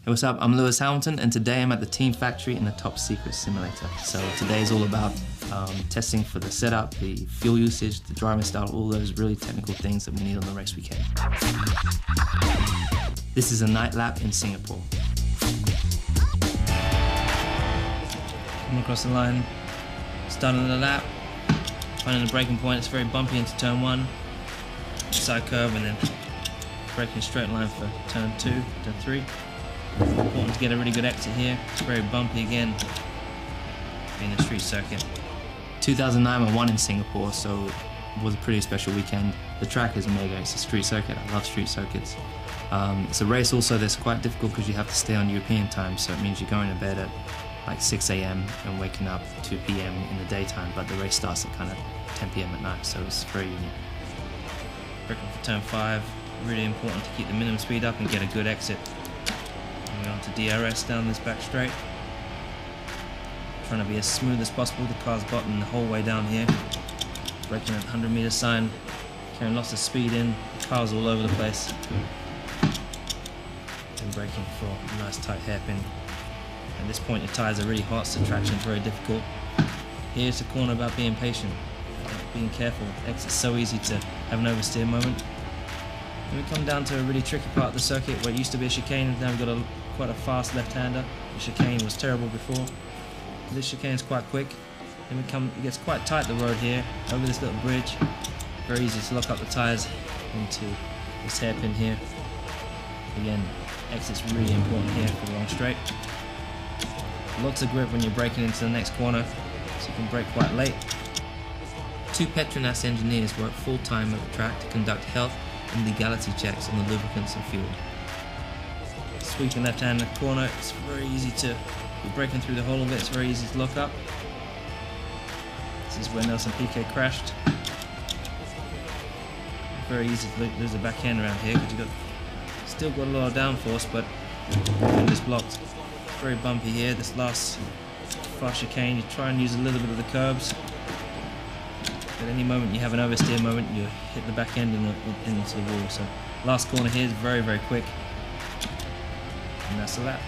Hey, what's up? I'm Lewis Hamilton, and today I'm at the Team Factory in the Top Secret Simulator. So today is all about testing for the setup, the fuel usage, the driving style, all those really technical things that we need on the race weekend. This is a night lap in Singapore. Come across the line, starting the lap, finding the braking point. It's very bumpy into turn 1, side curve, and then braking straight line for turn 2, turn 3. Important to get a really good exit here. It's very bumpy again, being a street circuit. 2009 I won in Singapore, so it was a pretty special weekend. The track is mega, it's a street circuit. I love street circuits. It's a race also that's quite difficult because you have to stay on European time, so it means you're going to bed at like 6 a.m. and waking up 2 p.m. in the daytime, but the race starts at kind of 10 p.m. at night, so it's very unique. Braking for turn 5, really important to keep the minimum speed up and get a good exit. Going on to DRS down this back straight. Trying to be as smooth as possible. The car's bottom the whole way down here. Braking at 100 meter sign. Carrying lots of speed in. The car's all over the place. And braking for a nice tight hairpin. At this point the tyres are really hot, so traction is very difficult. Here's the corner about being patient, being careful. Exit's so easy to have an oversteer moment. And we come down to a really tricky part of the circuit where it used to be a chicane, and now we've got quite a fast left-hander. The chicane was terrible before. This chicane is quite quick. Then it gets quite tight, the road here, over this little bridge. Very easy to lock up the tyres into this hairpin here. Again, exit's really important here for the long straight. Lots of grip when you're braking into the next corner, so you can brake quite late. 2 Petronas engineers work full-time at the track to conduct health and legality checks on the lubricants and fuel. Sweeping left hand in the corner, it's very easy to be braking through the whole of it, it's very easy to lock up. This is where Nelson Piquet crashed. Very easy to lose the back end around here because you've still got a lot of downforce, but it's blocked. Very bumpy here, this last fast chicane. You try and use a little bit of the curbs. At any moment you have an oversteer moment, you hit the back end into the wall. So last corner here is very, very quick. And that's the lap.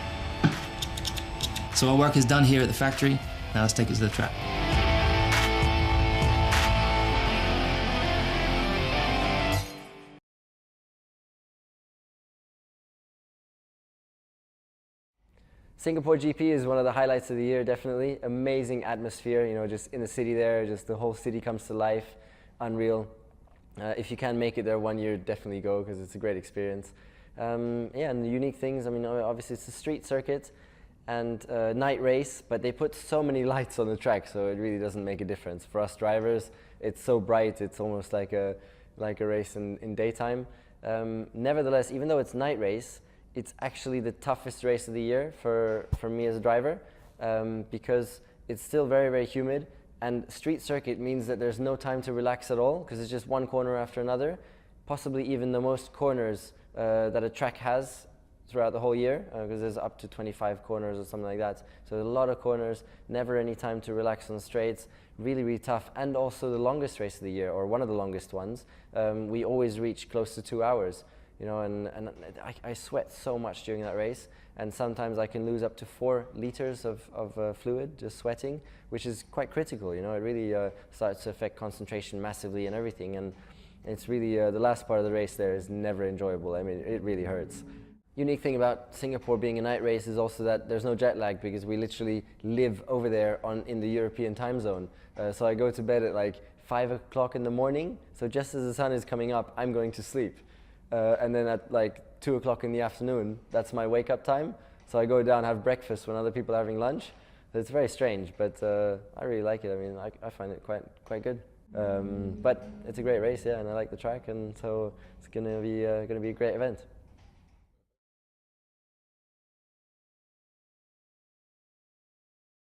So our work is done here at the factory. Now let's take it to the track. Singapore GP is one of the highlights of the year, definitely. Amazing atmosphere, you know, just in the city there, just the whole city comes to life. Unreal. If you can make it there one year, definitely go because it's a great experience. Yeah, and the unique things, I mean, obviously it's a street circuit and night race, but they put so many lights on the track, so it really doesn't make a difference. For us drivers, it's so bright, it's almost like a race in daytime. Nevertheless, even though it's night race, it's actually the toughest race of the year for me as a driver because it's still very, very humid, and street circuit means that there's no time to relax at all because it's just one corner after another, possibly even the most corners that a track has throughout the whole year because there's up to 25 corners or something like that. So there's a lot of corners, never any time to relax on the straights, really, really tough, and also the longest race of the year, or one of the longest ones. We always reach close to 2 hours. You know, and I sweat so much during that race, and sometimes I can lose up to 4 liters of fluid just sweating, which is quite critical. You know, it really starts to affect concentration massively and everything, and it's really the last part of the race there is never enjoyable. I mean, it really hurts. Unique thing about Singapore being a night race is also that there's no jet lag because we literally live over there in the European time zone. So I go to bed at like 5 o'clock in the morning, so just as the sun is coming up, I'm going to sleep. And then at like 2 o'clock in the afternoon, that's my wake up time. So I go down and have breakfast when other people are having lunch. So it's very strange, but I really like it. I mean, I find it quite good. But it's a great race, yeah, and I like the track, and so it's gonna be a great event.